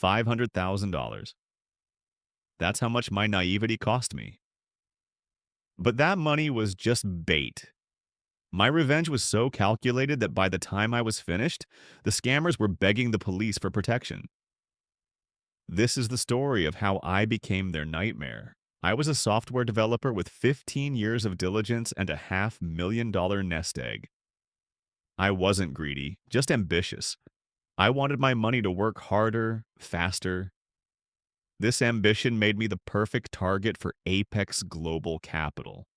$500,000. That's how much my naivety cost me. But that money was just bait. My revenge was so calculated that by the time I was finished, the scammers were begging the police for protection. This is the story of how I became their nightmare. I was a software developer with 15 years of diligence and a $500,000 nest egg. I wasn't greedy, just ambitious. I wanted my money to work harder, faster. This ambition made me the perfect target for Apex Global Capital.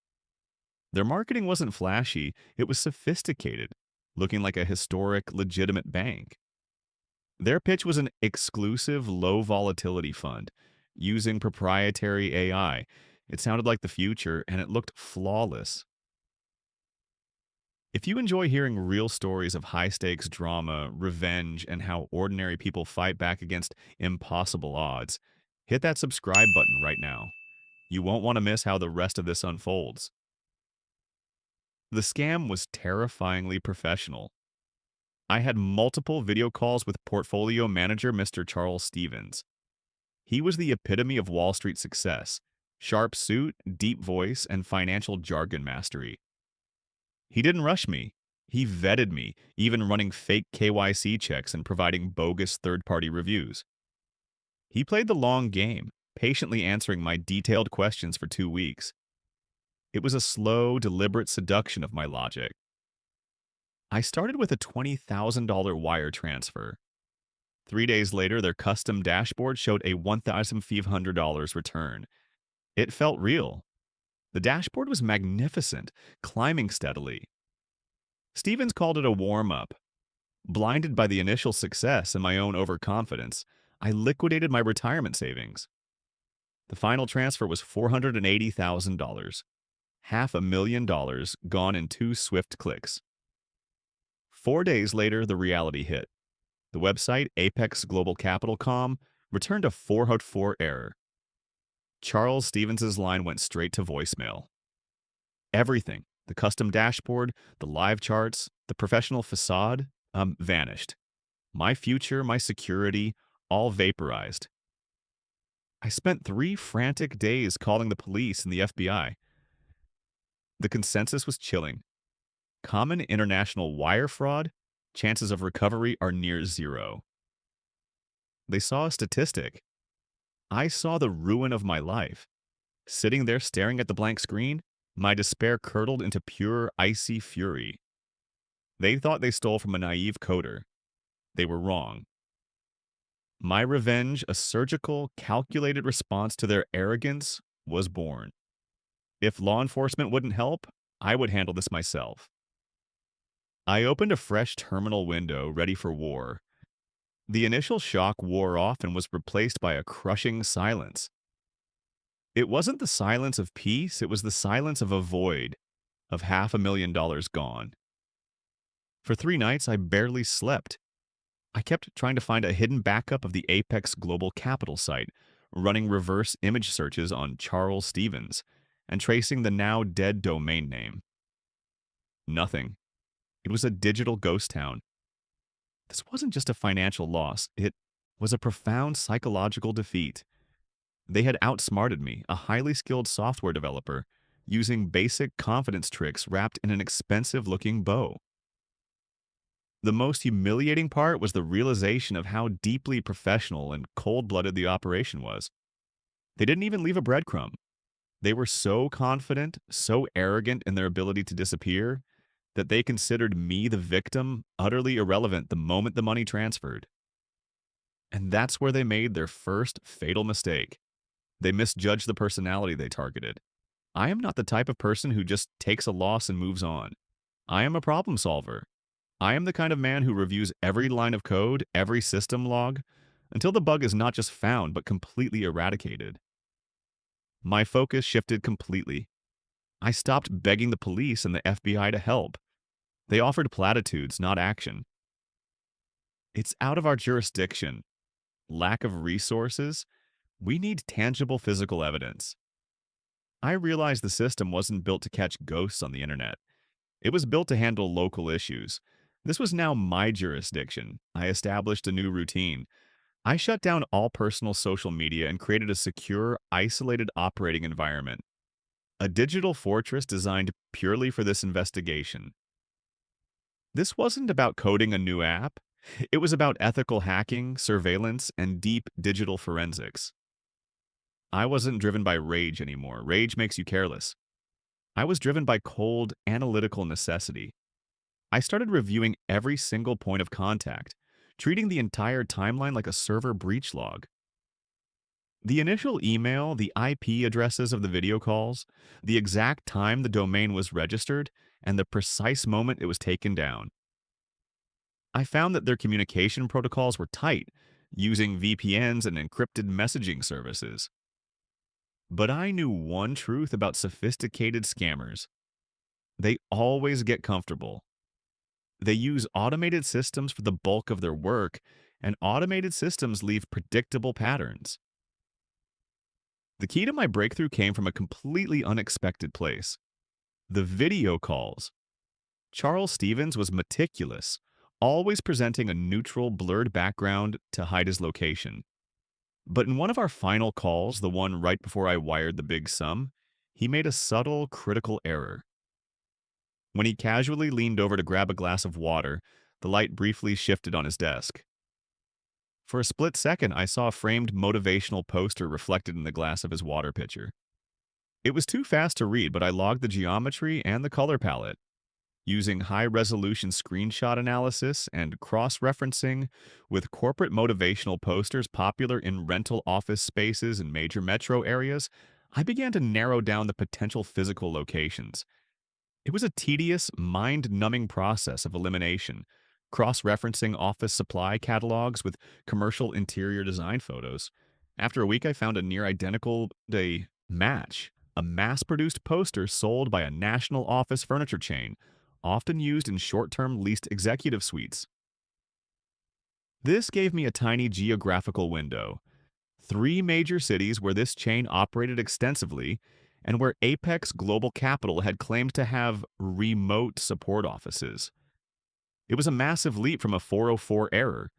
Their marketing wasn't flashy, it was sophisticated, looking like a historic, legitimate bank. Their pitch was an exclusive, low volatility fund using proprietary AI. It sounded like the future, and it looked flawless. If you enjoy hearing real stories of high stakes drama, revenge, and how ordinary people fight back against impossible odds, hit that subscribe button right now. You won't want to miss how the rest of this unfolds. The scam was terrifyingly professional. I had multiple video calls with portfolio manager Mr. Charles Stevens. He was the epitome of Wall Street success: sharp suit, deep voice, and financial jargon mastery. He didn't rush me. He vetted me, even running fake KYC checks and providing bogus third-party reviews. He played the long game, patiently answering my detailed questions for 2 weeks. It was a slow, deliberate seduction of my logic. I started with a $20,000 wire transfer. 3 days later, their custom dashboard showed a $1,500 return. It felt real. The dashboard was magnificent, climbing steadily. Stevens called it a warm-up. Blinded by the initial success and my own overconfidence, I liquidated my retirement savings. The final transfer was $480,000. $500,000 gone in 2 swift clicks. 4 days later, the reality hit. The website, Apex Global Capital Com, returned a 404 error. Charles Stevens' line went straight to voicemail. Everything, the custom dashboard, the live charts, the professional facade, vanished. My future, my security, all vaporized. I spent 3 frantic days calling the police and the FBI. The consensus was chilling. Common international wire fraud, chances of recovery are near zero. They saw a statistic. I saw the ruin of my life. Sitting there staring at the blank screen, my despair curdled into pure, icy fury. They thought they stole from a naive coder. They were wrong. My revenge, a surgical, calculated response to their arrogance, was born. If law enforcement wouldn't help, I would handle this myself. I opened a fresh terminal window, ready for war. The initial shock wore off and was replaced by a crushing silence. It wasn't the silence of peace, it was the silence of a void, of $500,000 gone. For 3 nights, I barely slept. I kept trying to find a hidden backup of the Apex Global Capital site, running reverse image searches on Charles Stevens, and tracing the now dead domain name. Nothing. It was a digital ghost town. This wasn't just a financial loss, it was a profound psychological defeat. They had outsmarted me, a highly skilled software developer, using basic confidence tricks wrapped in an expensive-looking bow. The most humiliating part was the realization of how deeply professional and cold-blooded the operation was. They didn't even leave a breadcrumb. They were so confident, so arrogant in their ability to disappear, that they considered me, the victim, utterly irrelevant the moment the money transferred. And that's where they made their first fatal mistake. They misjudged the personality they targeted. I am not the type of person who just takes a loss and moves on. I am a problem solver. I am the kind of man who reviews every line of code, every system log, until the bug is not just found, but completely eradicated. My focus shifted completely. I stopped begging the police and the FBI to help. They offered platitudes, not action. It's out of our jurisdiction. Lack of resources. We need tangible physical evidence. I realized the system wasn't built to catch ghosts on the internet. It was built to handle local issues. This was now my jurisdiction. I established a new routine. I shut down all personal social media and created a secure, isolated operating environment, a digital fortress designed purely for this investigation. This wasn't about coding a new app. It was about ethical hacking, surveillance, and deep digital forensics. I wasn't driven by rage anymore. Rage makes you careless. I was driven by cold, analytical necessity. I started reviewing every single point of contact, treating the entire timeline like a server breach log. The initial email, the IP addresses of the video calls, the exact time the domain was registered, and the precise moment it was taken down. I found that their communication protocols were tight, using VPNs and encrypted messaging services. But I knew one truth about sophisticated scammers. They always get comfortable. They use automated systems for the bulk of their work, and automated systems leave predictable patterns. The key to my breakthrough came from a completely unexpected place: the video calls. Charles Stevens was meticulous, always presenting a neutral, blurred background to hide his location. But in one of our final calls, the one right before I wired the big sum, he made a subtle, critical error. When he casually leaned over to grab a glass of water, the light briefly shifted on his desk. For a split second, I saw a framed motivational poster reflected in the glass of his water pitcher. It was too fast to read, but I logged the geometry and the color palette. Using high-resolution screenshot analysis and cross-referencing with corporate motivational posters popular in rental office spaces in major metro areas, I began to narrow down the potential physical locations. It was a tedious, mind-numbing process of elimination, cross-referencing office supply catalogs with commercial interior design photos. After a week, I found a near-identical match, a mass-produced poster sold by a national office furniture chain, often used in short-term leased executive suites. This gave me a tiny geographical window: 3 major cities where this chain operated extensively and where Apex Global Capital had claimed to have remote support offices. It was a massive leap from a 404 error,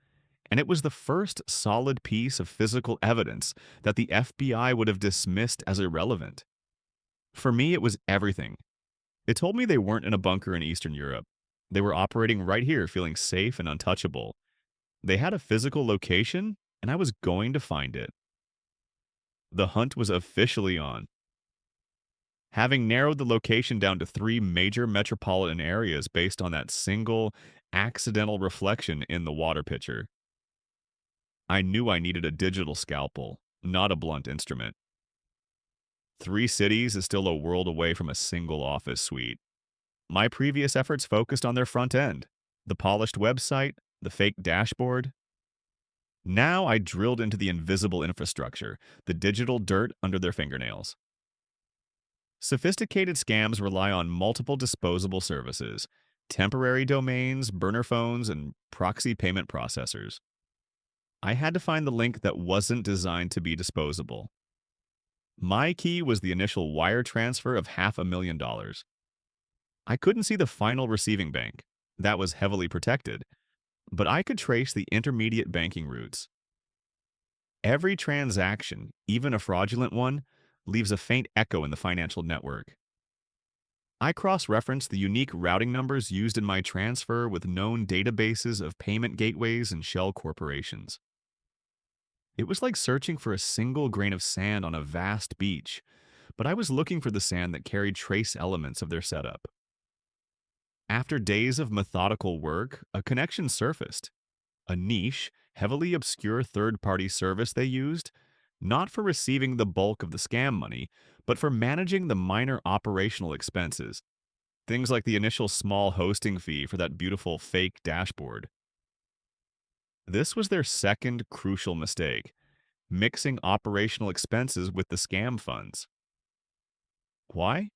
and it was the first solid piece of physical evidence that the FBI would have dismissed as irrelevant. For me, it was everything. It told me they weren't in a bunker in Eastern Europe. They were operating right here, feeling safe and untouchable. They had a physical location, and I was going to find it. The hunt was officially on. Having narrowed the location down to 3 major metropolitan areas based on that single, accidental reflection in the water pitcher, I knew I needed a digital scalpel, not a blunt instrument. 3 cities is still a world away from a single office suite. My previous efforts focused on their front end, the polished website, the fake dashboard. Now I drilled into the invisible infrastructure, the digital dirt under their fingernails. Sophisticated scams rely on multiple disposable services: temporary domains, burner phones, and proxy payment processors. I had to find the link that wasn't designed to be disposable. My key was the initial wire transfer of $500,000. I couldn't see the final receiving bank. That was heavily protected, but I could trace the intermediate banking routes. Every transaction, even a fraudulent one, leaves a faint echo in the financial network. I cross-referenced the unique routing numbers used in my transfer with known databases of payment gateways and shell corporations. It was like searching for a single grain of sand on a vast beach, but I was looking for the sand that carried trace elements of their setup. After days of methodical work, a connection surfaced: a niche, heavily obscure third-party service they used, not for receiving the bulk of the scam money, but for managing the minor operational expenses, things like the initial small hosting fee for that beautiful fake dashboard. This was their second crucial mistake: mixing operational expenses with the scam funds. Why?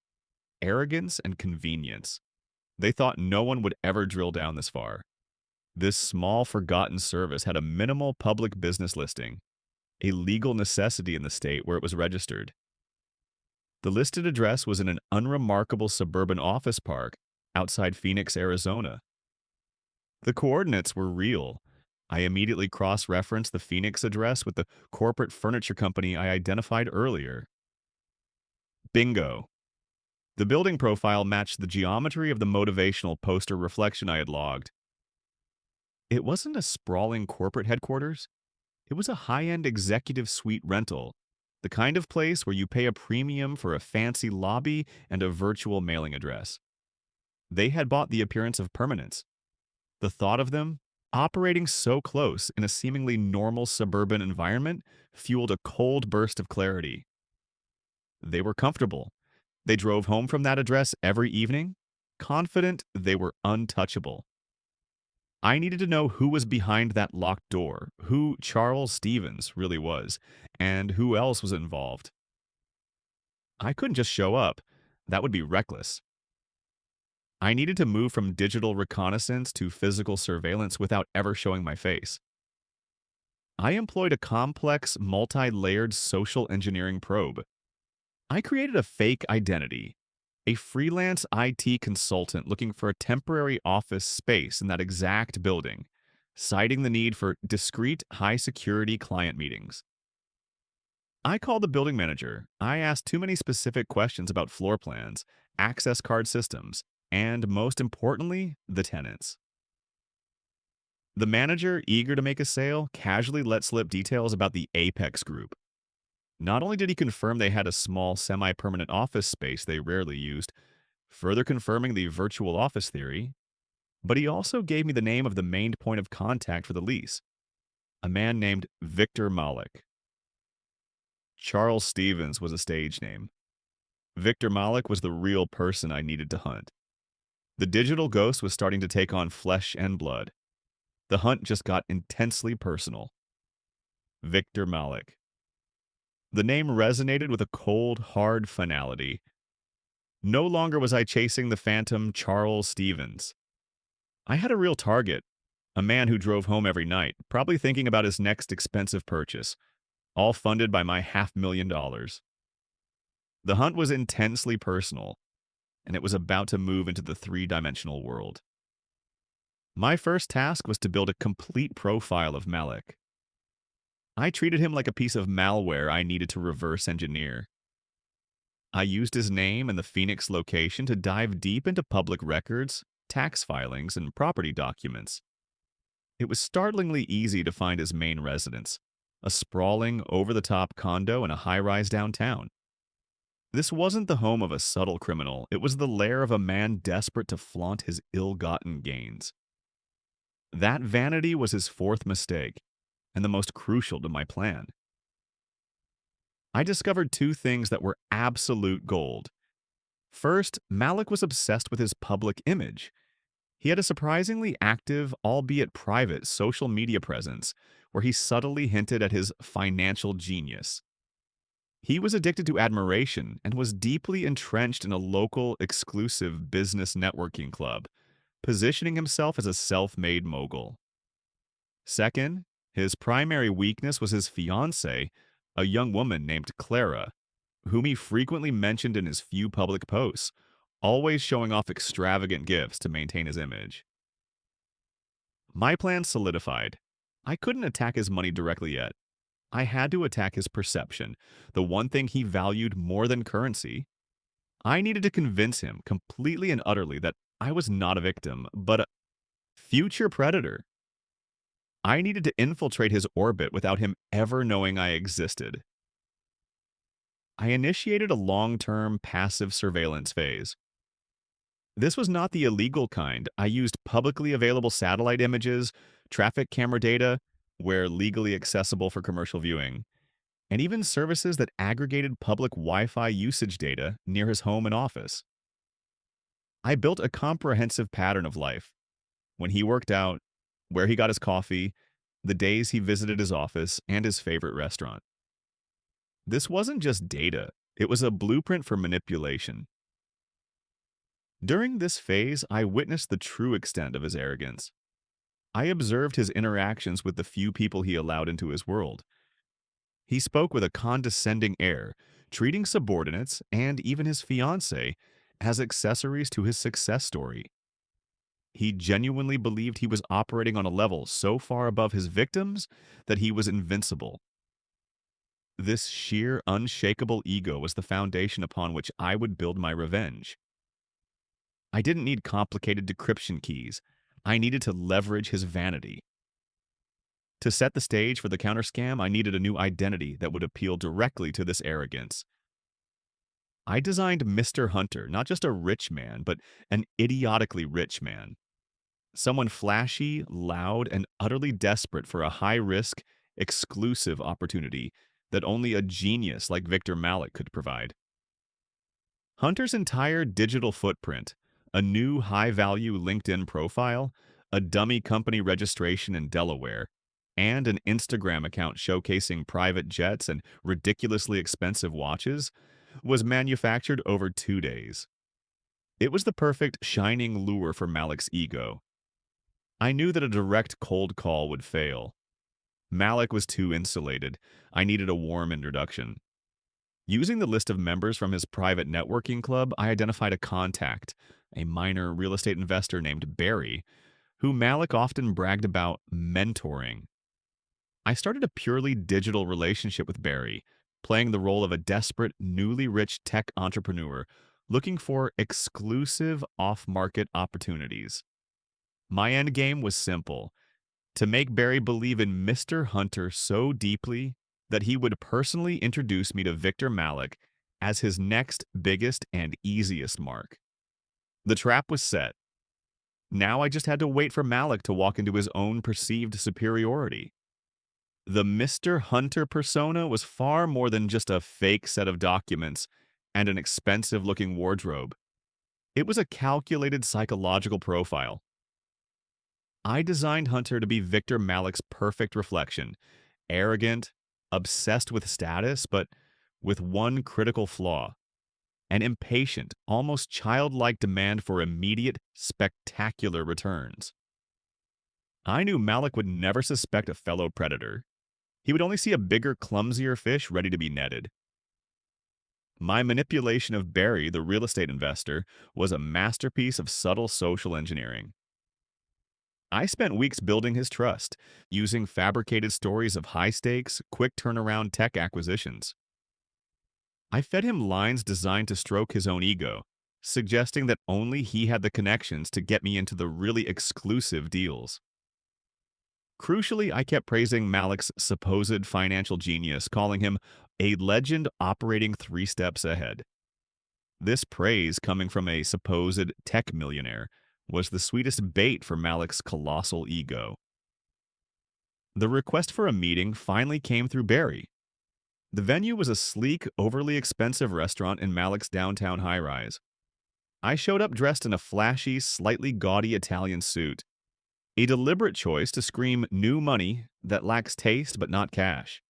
Arrogance and convenience. They thought no one would ever drill down this far. This small, forgotten service had a minimal public business listing, a legal necessity in the state where it was registered. The listed address was in an unremarkable suburban office park outside Phoenix, Arizona. The coordinates were real: I immediately cross-referenced the Phoenix address with the corporate furniture company I identified earlier. Bingo! The building profile matched the geometry of the motivational poster reflection I had logged. It wasn't a sprawling corporate headquarters. It was a high-end executive suite rental, the kind of place where you pay a premium for a fancy lobby and a virtual mailing address. They had bought the appearance of permanence. The thought of them, operating so close in a seemingly normal suburban environment, fueled a cold burst of clarity. They were comfortable. They drove home from that address every evening, confident they were untouchable. I needed to know who was behind that locked door, who Charles Stevens really was, and who else was involved. I couldn't just show up. That would be reckless. I needed to move from digital reconnaissance to physical surveillance without ever showing my face. I employed a complex, multi-layered social engineering probe. I created a fake identity, a freelance IT consultant looking for a temporary office space in that exact building, citing the need for discreet, high-security client meetings. I called the building manager. I asked too many specific questions about floor plans, access card systems, and most importantly, the tenants. The manager, eager to make a sale, casually let slip details about the Apex Group. Not only did he confirm they had a small, semi-permanent office space they rarely used, further confirming the virtual office theory, but he also gave me the name of the main point of contact for the lease, a man named Victor Malik. Charles Stevens was a stage name. Victor Malik was the real person I needed to hunt. The digital ghost was starting to take on flesh and blood. The hunt just got intensely personal. Victor Malik. The name resonated with a cold, hard finality. No longer was I chasing the phantom Charles Stevens. I had a real target, a man who drove home every night, probably thinking about his next expensive purchase, all funded by my $500,000. The hunt was intensely personal, and it was about to move into the three-dimensional world. My first task was to build a complete profile of Malik. I treated him like a piece of malware I needed to reverse engineer. I used his name and the Phoenix location to dive deep into public records, tax filings, and property documents. It was startlingly easy to find his main residence, a sprawling, over-the-top condo in a high-rise downtown. This wasn't the home of a subtle criminal. It was the lair of a man desperate to flaunt his ill-gotten gains. That vanity was his fourth mistake, and the most crucial to my plan. I discovered two things that were absolute gold. First, Malik was obsessed with his public image. He had a surprisingly active, albeit private, social media presence where he subtly hinted at his financial genius. He was addicted to admiration and was deeply entrenched in a local, exclusive business networking club, positioning himself as a self-made mogul. Second, his primary weakness was his fiancée, a young woman named Clara, whom he frequently mentioned in his few public posts, always showing off extravagant gifts to maintain his image. My plan solidified. I couldn't attack his money directly yet. I had to attack his perception, the one thing he valued more than currency. I needed to convince him completely and utterly that I was not a victim, but a future predator. I needed to infiltrate his orbit without him ever knowing I existed. I initiated a long-term passive surveillance phase. This was not the illegal kind. I used publicly available satellite images, traffic camera data, where legally accessible for commercial viewing, and even services that aggregated public Wi-Fi usage data near his home and office. I built a comprehensive pattern of life. When he worked out, where he got his coffee, the days he visited his office, and his favorite restaurant. This wasn't just data. It was a blueprint for manipulation. During this phase, I witnessed the true extent of his arrogance. I observed his interactions with the few people he allowed into his world. He spoke with a condescending air, treating subordinates and even his fiancée as accessories to his success story. He genuinely believed he was operating on a level so far above his victims that he was invincible. This sheer, unshakable ego was the foundation upon which I would build my revenge. I didn't need complicated decryption keys. I needed to leverage his vanity. To set the stage for the counter scam, I needed a new identity that would appeal directly to this arrogance. I designed Mr. Hunter, not just a rich man, but an idiotically rich man. Someone flashy, loud, and utterly desperate for a high-risk, exclusive opportunity that only a genius like Victor Malik could provide. Hunter's entire digital footprint, a new high-value LinkedIn profile, a dummy company registration in Delaware, and an Instagram account showcasing private jets and ridiculously expensive watches, was manufactured over 2 days. It was the perfect shining lure for Malik's ego. I knew that a direct cold call would fail. Malik was too insulated. I needed a warm introduction. Using the list of members from his private networking club, I identified a contact, a minor real estate investor named Barry, who Malik often bragged about mentoring. I started a purely digital relationship with Barry, playing the role of a desperate, newly rich tech entrepreneur looking for exclusive off-market opportunities. My end game was simple: to make Barry believe in Mr. Hunter so deeply that he would personally introduce me to Victor Malik as his next biggest and easiest mark. The trap was set. Now I just had to wait for Malik to walk into his own perceived superiority. The Mr. Hunter persona was far more than just a fake set of documents and an expensive-looking wardrobe. It was a calculated psychological profile. I designed Hunter to be Victor Malik's perfect reflection: arrogant, obsessed with status, but with one critical flaw: an impatient, almost childlike demand for immediate, spectacular returns. I knew Malik would never suspect a fellow predator. He would only see a bigger, clumsier fish ready to be netted. My manipulation of Barry, the real estate investor, was a masterpiece of subtle social engineering. I spent weeks building his trust, using fabricated stories of high-stakes, quick turnaround tech acquisitions. I fed him lines designed to stroke his own ego, suggesting that only he had the connections to get me into the really exclusive deals. Crucially, I kept praising Malik's supposed financial genius, calling him a legend operating 3 steps ahead. This praise, coming from a supposed tech millionaire, was the sweetest bait for Malik's colossal ego. The request for a meeting finally came through Barry. The venue was a sleek, overly expensive restaurant in Malik's downtown high-rise. I showed up dressed in a flashy, slightly gaudy Italian suit, a deliberate choice to scream new money that lacks taste but not cash.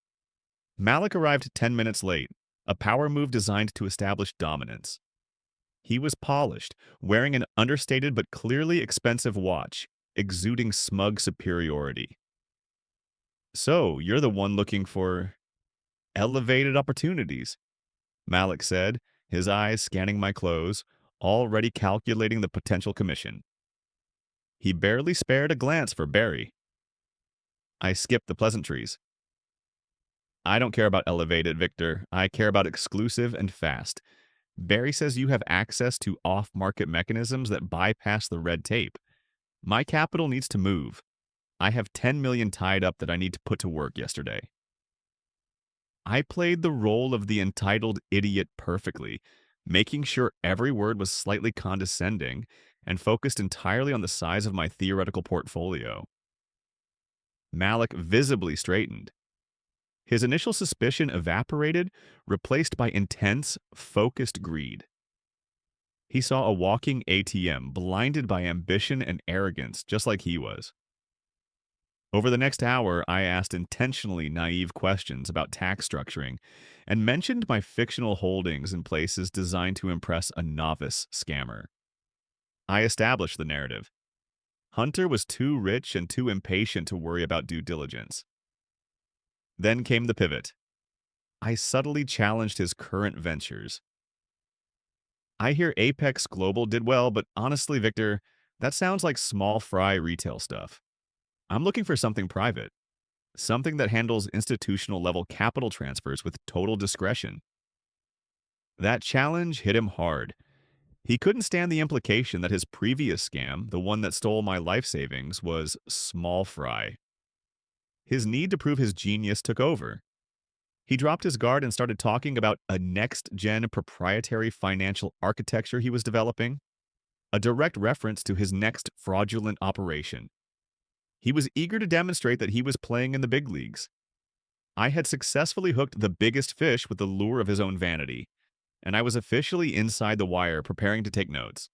Malik arrived 10 minutes late, a power move designed to establish dominance. He was polished, wearing an understated but clearly expensive watch, exuding smug superiority. "So, you're the one looking for elevated opportunities," Malik said, his eyes scanning my clothes, already calculating the potential commission. He barely spared a glance for Barry. I skipped the pleasantries. "I don't care about elevated, Victor. I care about exclusive and fast. Barry says you have access to off-market mechanisms that bypass the red tape. My capital needs to move. I have 10 million tied up that I need to put to work yesterday." I played the role of the entitled idiot perfectly, making sure every word was slightly condescending and focused entirely on the size of my theoretical portfolio. Malik visibly straightened. His initial suspicion evaporated, replaced by intense, focused greed. He saw a walking ATM, blinded by ambition and arrogance, just like he was. Over the next hour, I asked intentionally naive questions about tax structuring and mentioned my fictional holdings in places designed to impress a novice scammer. I established the narrative. Hunter was too rich and too impatient to worry about due diligence. Then came the pivot. I subtly challenged his current ventures. "I hear Apex Global did well, but honestly, Victor, That sounds like small fry retail stuff. I'm looking for something private, something that handles institutional level capital transfers with total discretion. That challenge hit him hard. He couldn't stand the implication that his previous scam, the one that stole my life savings, was small fry. His need to prove his genius took over. He dropped his guard and started talking about a next gen proprietary financial architecture he was developing, a direct reference to his next fraudulent operation. He was eager to demonstrate that he was playing in the big leagues. I had successfully hooked the biggest fish with the lure of his own vanity, and I was officially inside the wire preparing to take notes.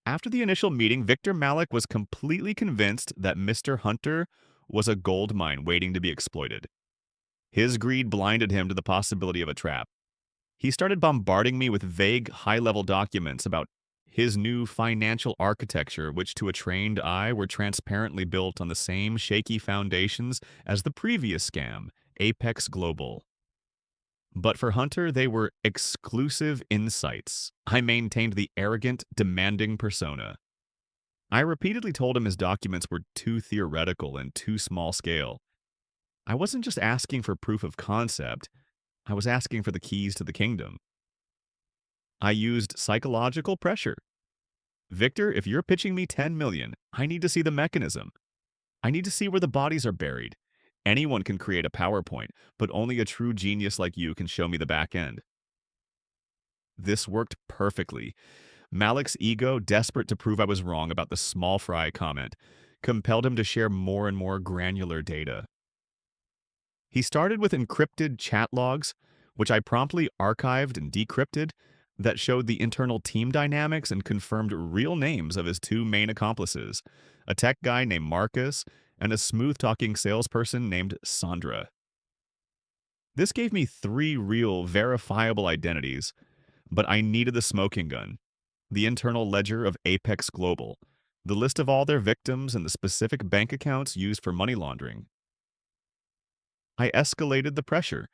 After the initial meeting, Victor Malik was completely convinced that Mr. Hunter was a gold mine waiting to be exploited. His greed blinded him to the possibility of a trap. He started bombarding me with vague, high-level documents about his new financial architecture, which to a trained eye were transparently built on the same shaky foundations as the previous scam, Apex Global. But for Hunter, they were exclusive insights. I maintained the arrogant, demanding persona. I repeatedly told him his documents were too theoretical and too small scale. I wasn't just asking for proof of concept, I was asking for the keys to the kingdom. I used psychological pressure. Victor, if you're pitching me 10 million, I need to see the mechanism. I need to see where the bodies are buried. Anyone can create a PowerPoint, but only a true genius like you can show me the back end. This worked perfectly. Malik's ego, desperate to prove I was wrong about the small fry comment, compelled him to share more and more granular data. He started with encrypted chat logs, which I promptly archived and decrypted, that showed the internal team dynamics and confirmed real names of his two main accomplices, a tech guy named Marcus and a smooth-talking salesperson named Sandra. This gave me three real, verifiable identities, but I needed the smoking gun, the internal ledger of Apex Global, the list of all their victims and the specific bank accounts used for money laundering. I escalated the pressure.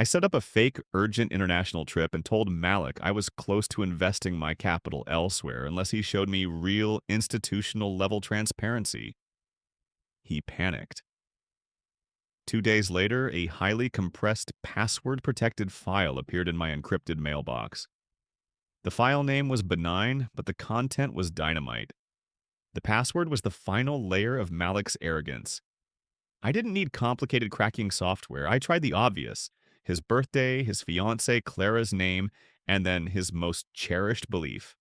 I set up a fake, urgent international trip and told Malik I was close to investing my capital elsewhere unless he showed me real institutional level transparency. He panicked. 2 days later, a highly compressed, password-protected file appeared in my encrypted mailbox. The file name was benign, but the content was dynamite. The password was the final layer of Malik's arrogance. I didn't need complicated cracking software. I tried the obvious: his birthday, his fiancée Clara's name, and then his most cherished belief.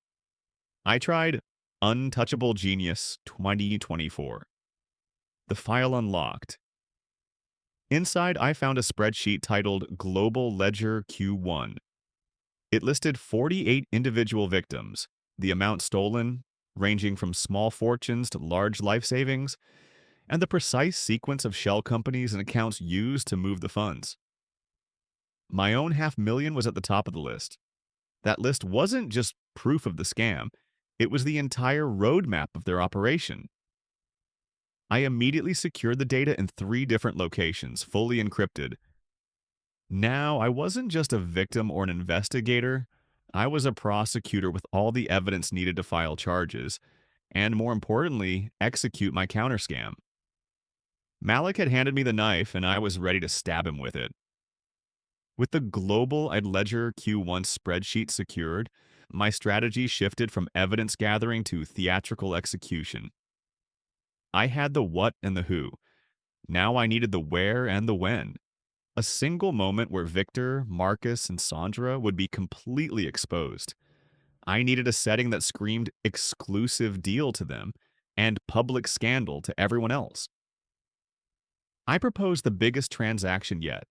I tried Untouchable Genius 2024. The file unlocked. Inside, I found a spreadsheet titled Global Ledger Q1. It listed 48 individual victims, the amount stolen, ranging from small fortunes to large life savings, and the precise sequence of shell companies and accounts used to move the funds. My own $500,000 was at the top of the list. That list wasn't just proof of the scam, it was the entire roadmap of their operation. I immediately secured the data in 3 different locations, fully encrypted. Now, I wasn't just a victim or an investigator, I was a prosecutor with all the evidence needed to file charges, and more importantly, execute my counterscam. Malik had handed me the knife, and I was ready to stab him with it. With the global Ledger Q1 spreadsheet secured, my strategy shifted from evidence gathering to theatrical execution. I had the what and the who. Now I needed the where and the when. A single moment where Victor, Marcus, and Sandra would be completely exposed. I needed a setting that screamed exclusive deal to them and public scandal to everyone else. I proposed the biggest transaction yet: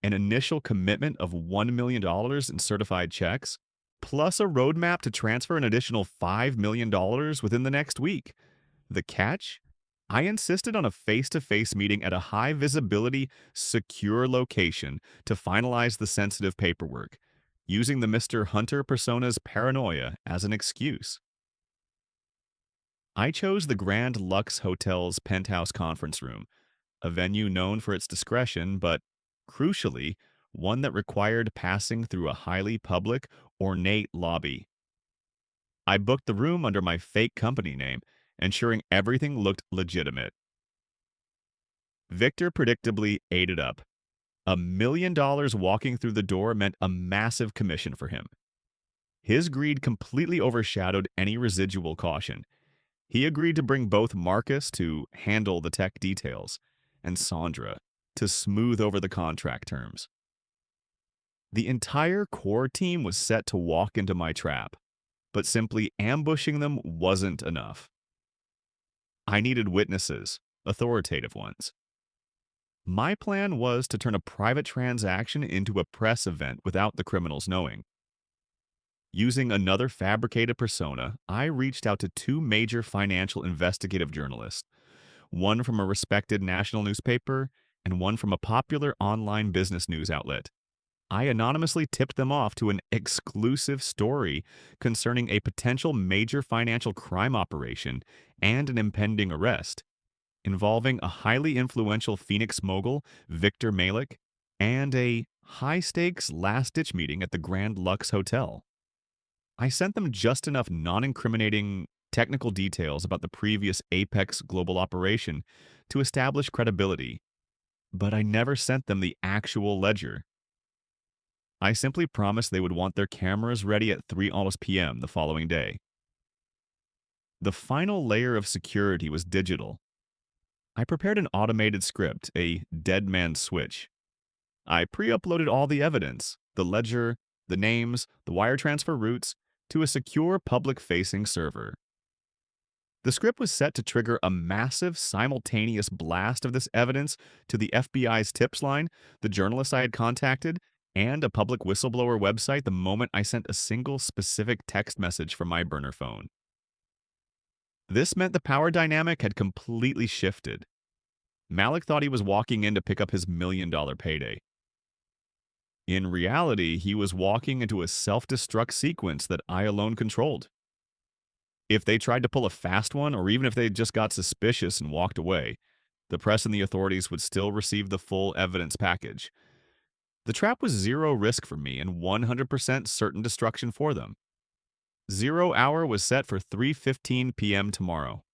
an initial commitment of $1 million in certified checks, plus a roadmap to transfer an additional $5 million within the next week. The catch? I insisted on a face-to-face meeting at a high-visibility, secure location to finalize the sensitive paperwork, using the Mr. Hunter persona's paranoia as an excuse. I chose the Grand Lux Hotel's penthouse conference room, a venue known for its discretion, but, crucially, one that required passing through a highly public, ornate lobby. I booked the room under my fake company name, ensuring everything looked legitimate. Victor predictably ate it up. $1 million walking through the door meant a massive commission for him. His greed completely overshadowed any residual caution. He agreed to bring both Marcus to handle the tech details and Sandra to smooth over the contract terms. The entire core team was set to walk into my trap, but simply ambushing them wasn't enough. I needed witnesses, authoritative ones. My plan was to turn a private transaction into a press event without the criminals knowing. Using another fabricated persona, I reached out to two major financial investigative journalists, one from a respected national newspaper and one from a popular online business news outlet. I anonymously tipped them off to an exclusive story concerning a potential major financial crime operation and an impending arrest, involving a highly influential Phoenix mogul, Victor Malik, and a high-stakes last-ditch meeting at the Grand Lux Hotel. I sent them just enough non-incriminating technical details about the previous Apex global operation to establish credibility, but I never sent them the actual ledger. I simply promised they would want their cameras ready at 3 p.m. the following day. The final layer of security was digital. I prepared an automated script, a dead man switch. I pre-uploaded all the evidence, the ledger, the names, the wire transfer routes, to a secure public-facing server. The script was set to trigger a massive simultaneous blast of this evidence to the FBI's tips line, the journalists I had contacted, and a public whistleblower website the moment I sent a single specific text message from my burner phone. This meant the power dynamic had completely shifted. Malik thought he was walking in to pick up his $1 million payday. In reality, he was walking into a self-destruct sequence that I alone controlled. If they tried to pull a fast one, or even if they just got suspicious and walked away, the press and the authorities would still receive the full evidence package. The trap was zero risk for me and 100% certain destruction for them. 0 hour was set for 3:15 p.m. tomorrow.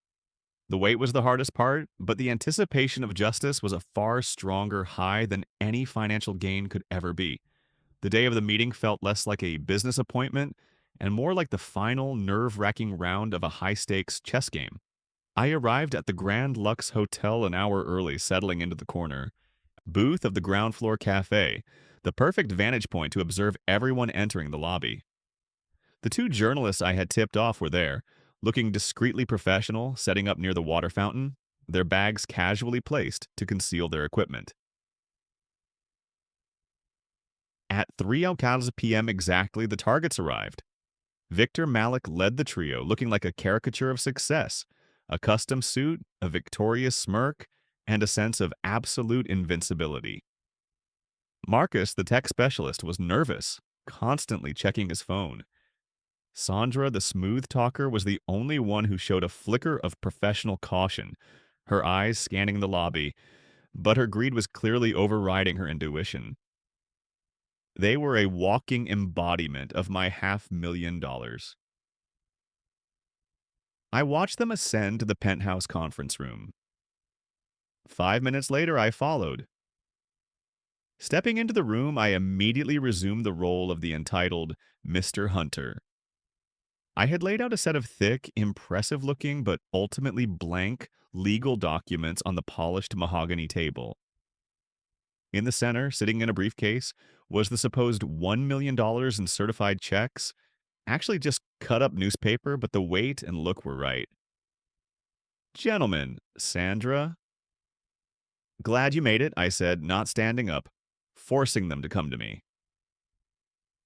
The wait was the hardest part, but the anticipation of justice was a far stronger high than any financial gain could ever be. The day of the meeting felt less like a business appointment and more like the final nerve-wracking round of a high-stakes chess game. I arrived at the Grand Lux Hotel an hour early, settling into the corner booth of the ground floor cafe, the perfect vantage point to observe everyone entering the lobby. The two journalists I had tipped off were there, looking discreetly professional, setting up near the water fountain, their bags casually placed to conceal their equipment. At 3 p.m. exactly, the targets arrived. Victor Malik led the trio, looking like a caricature of success, a custom suit, a victorious smirk, and a sense of absolute invincibility. Marcus, the tech specialist, was nervous, constantly checking his phone. Sandra, the smooth talker, was the only one who showed a flicker of professional caution, her eyes scanning the lobby, but her greed was clearly overriding her intuition. They were a walking embodiment of my $500,000. I watched them ascend to the penthouse conference room. 5 minutes later, I followed. Stepping into the room, I immediately resumed the role of the entitled Mr. Hunter. I had laid out a set of thick, impressive-looking but ultimately blank legal documents on the polished mahogany table. In the center, sitting in a briefcase, was the supposed $1 million in certified checks, actually just cut up newspaper, but the weight and look were right. "Gentlemen, Sandra." "Glad you made it," I said, not standing up, forcing them to come to me.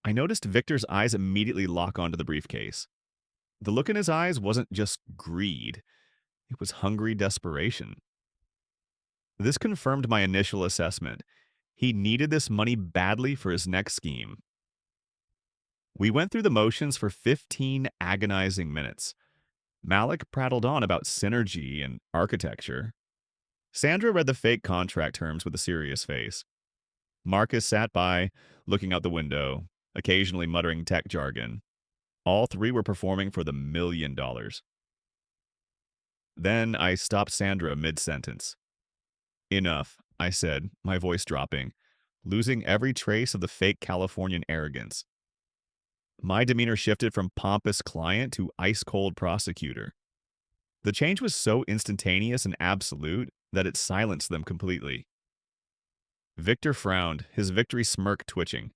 I noticed Victor's eyes immediately lock onto the briefcase. The look in his eyes wasn't just greed, it was hungry desperation. This confirmed my initial assessment. He needed this money badly for his next scheme. We went through the motions for 15 agonizing minutes. Malik prattled on about synergy and architecture. Sandra read the fake contract terms with a serious face. Marcus sat by, looking out the window, occasionally muttering tech jargon. All three were performing for the $1 million. Then I stopped Sandra mid-sentence. Enough, I said, my voice dropping, losing every trace of the fake Californian arrogance. My demeanor shifted from pompous client to ice-cold prosecutor. The change was so instantaneous and absolute that it silenced them completely. Victor frowned, his victory smirk twitching.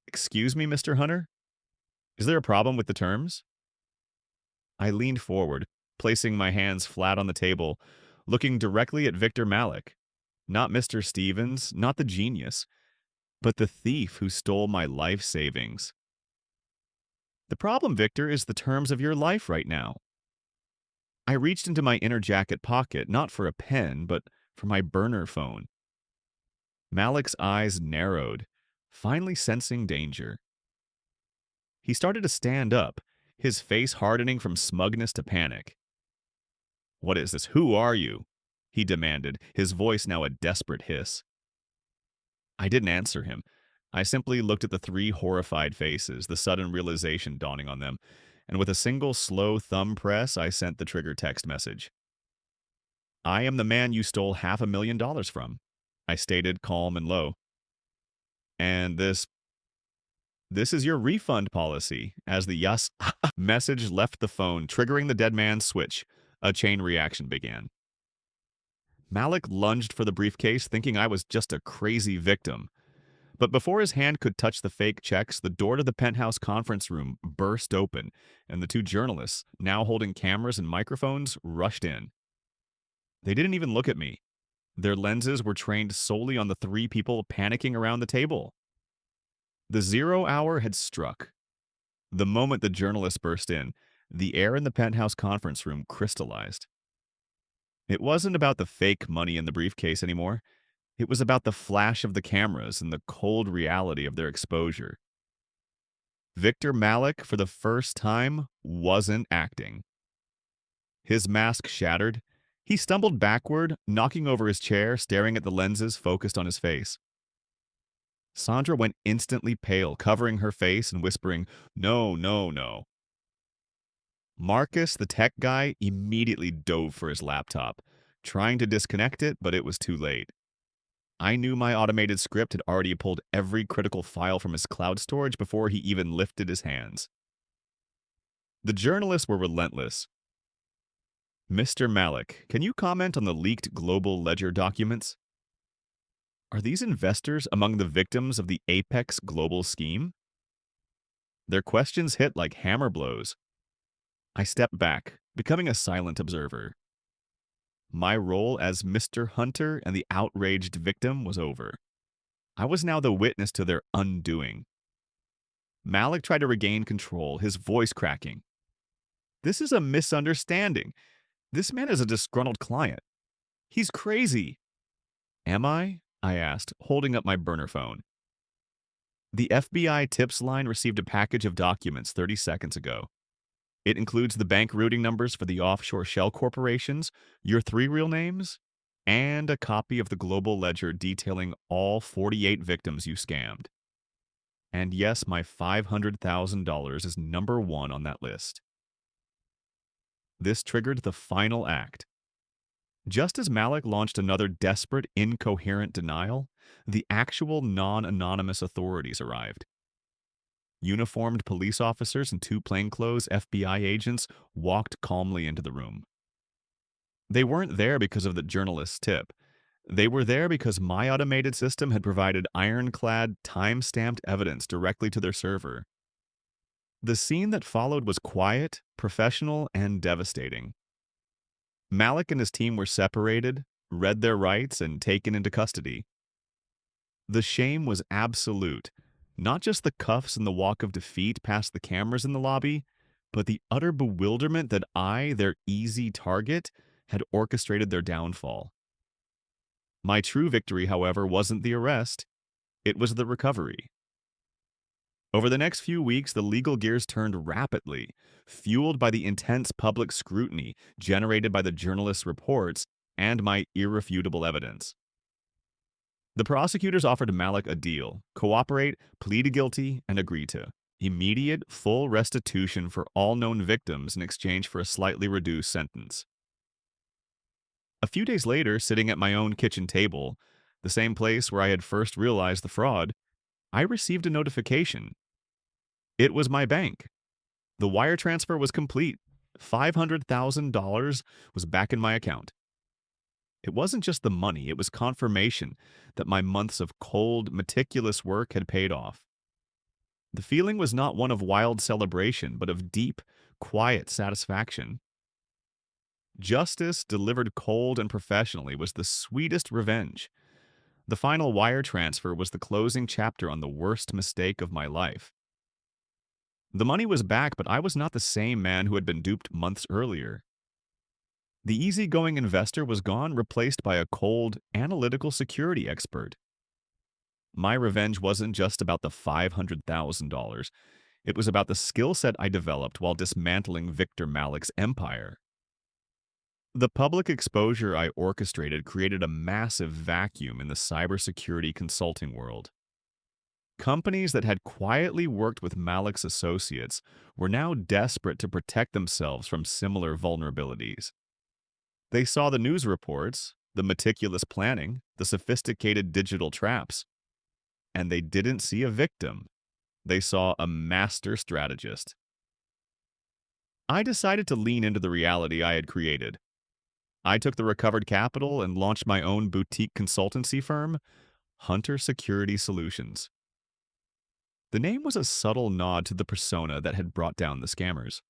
"Excuse me, Mr. Hunter? Is there a problem with the terms?" I leaned forward, placing my hands flat on the table, looking directly at Victor Malik. Not Mr. Stevens, not the genius, but the thief who stole my life savings. "The problem, Victor, is the terms of your life right now." I reached into my inner jacket pocket, not for a pen, but for my burner phone. Malik's eyes narrowed, finally sensing danger. He started to stand up, his face hardening from smugness to panic. "What is this? Who are you?" he demanded, his voice now a desperate hiss. I didn't answer him. I simply looked at the three horrified faces, the sudden realization dawning on them, and with a single slow thumb press, I sent the trigger text message. "I am the man you stole $500,000 from," I stated, calm and low. "And this is your refund policy," as the yes message left the phone, triggering the dead man's switch. A chain reaction began. Malik lunged for the briefcase, thinking I was just a crazy victim. But before his hand could touch the fake checks, the door to the penthouse conference room burst open, and the two journalists, now holding cameras and microphones, rushed in. They didn't even look at me. Their lenses were trained solely on the three people panicking around the table. The 0 hour had struck. The moment the journalists burst in, the air in the penthouse conference room crystallized. It wasn't about the fake money in the briefcase anymore. It was about the flash of the cameras and the cold reality of their exposure. Victor Malik, for the first time, wasn't acting. His mask shattered. He stumbled backward, knocking over his chair, staring at the lenses focused on his face. Sandra went instantly pale, covering her face and whispering, "No, no, no." Marcus, the tech guy, immediately dove for his laptop, trying to disconnect it, but it was too late. I knew my automated script had already pulled every critical file from his cloud storage before he even lifted his hands. The journalists were relentless. "Mr. Malik, can you comment on the leaked global ledger documents? Are these investors among the victims of the Apex global scheme?" Their questions hit like hammer blows. I stepped back, becoming a silent observer. My role as Mr. Hunter and the outraged victim was over. I was now the witness to their undoing. Malik tried to regain control, his voice cracking. "This is a misunderstanding. This man is a disgruntled client. He's crazy." "Am I?" I asked, holding up my burner phone. "The FBI tips line received a package of documents 30 seconds ago. It includes the bank routing numbers for the offshore shell corporations, your 3 real names, and a copy of the global ledger detailing all 48 victims you scammed. And yes, my $500,000 is number 1 on that list." This triggered the final act. Just as Malik launched another desperate, incoherent denial, the actual non-anonymous authorities arrived. Uniformed police officers and 2 plainclothes FBI agents walked calmly into the room. They weren't there because of the journalist's tip. They were there because my automated system had provided ironclad, time-stamped evidence directly to their server. The scene that followed was quiet, professional, and devastating. Malik and his team were separated, read their rights, and taken into custody. The shame was absolute. Not just the cuffs and the walk of defeat past the cameras in the lobby, but the utter bewilderment that I, their easy target, had orchestrated their downfall. My true victory, however, wasn't the arrest. It was the recovery. Over the next few weeks, the legal gears turned rapidly, fueled by the intense public scrutiny generated by the journalists' reports and my irrefutable evidence. The prosecutors offered Malik a deal: cooperate, plead guilty, and agree to. Immediate, full restitution for all known victims in exchange for a slightly reduced sentence. A few days later, sitting at my own kitchen table, the same place where I had first realized the fraud, I received a notification. It was my bank. The wire transfer was complete. $500,000 was back in my account. It wasn't just the money, it was confirmation that my months of cold, meticulous work had paid off. The feeling was not one of wild celebration, but of deep, quiet satisfaction. Justice, delivered cold and professionally, was the sweetest revenge. The final wire transfer was the closing chapter on the worst mistake of my life. The money was back, but I was not the same man who had been duped months earlier. The easygoing investor was gone, replaced by a cold, analytical security expert. My revenge wasn't just about the $500,000. It was about the skill set I developed while dismantling Victor Malik's empire. The public exposure I orchestrated created a massive vacuum in the cybersecurity consulting world. Companies that had quietly worked with Malik's associates were now desperate to protect themselves from similar vulnerabilities. They saw the news reports, the meticulous planning, the sophisticated digital traps, and they didn't see a victim. They saw a master strategist. I decided to lean into the reality I had created. I took the recovered capital and launched my own boutique consultancy firm, Hunter Security Solutions. The name was a subtle nod to the persona that had brought down the scammers.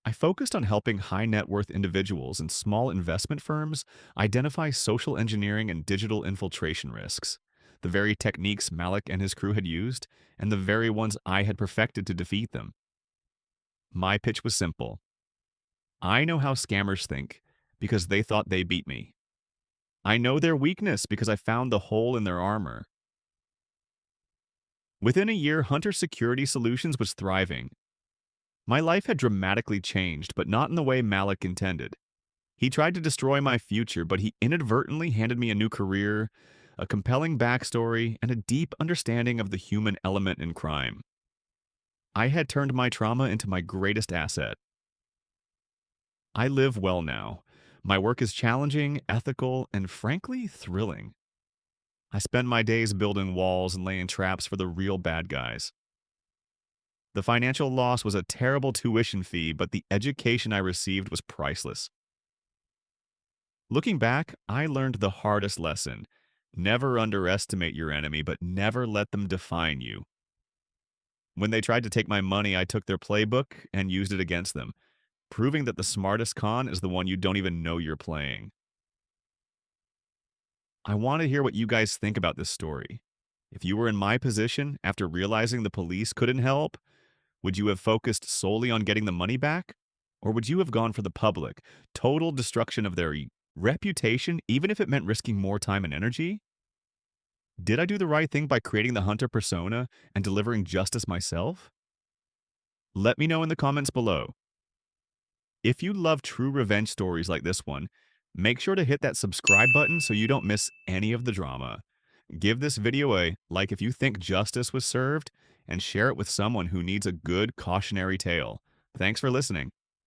I focused on helping high-net-worth individuals and small investment firms identify social engineering and digital infiltration risks, the very techniques Malik and his crew had used, and the very ones I had perfected to defeat them. My pitch was simple. I know how scammers think because they thought they beat me. I know their weakness because I found the hole in their armor. Within a year, Hunter Security Solutions was thriving. My life had dramatically changed, but not in the way Malik intended. He tried to destroy my future, but he inadvertently handed me a new career, a compelling backstory, and a deep understanding of the human element in crime. I had turned my trauma into my greatest asset. I live well now. My work is challenging, ethical, and frankly, thrilling. I spend my days building walls and laying traps for the real bad guys. The financial loss was a terrible tuition fee, but the education I received was priceless. Looking back, I learned the hardest lesson. Never underestimate your enemy, but never let them define you. When they tried to take my money, I took their playbook and used it against them, proving that the smartest con is the one you don't even know you're playing. I want to hear what you guys think about this story. If you were in my position after realizing the police couldn't help, would you have focused solely on getting the money back? Or would you have gone for the public, total destruction of their reputation, even if it meant risking more time and energy? Did I do the right thing by creating the Hunter persona and delivering justice myself? Let me know in the comments below. If you love true revenge stories like this one, make sure to hit that subscribe button so you don't miss any of the drama. Give this video a like if you think justice was served, and share it with someone who needs a good cautionary tale. Thanks for listening.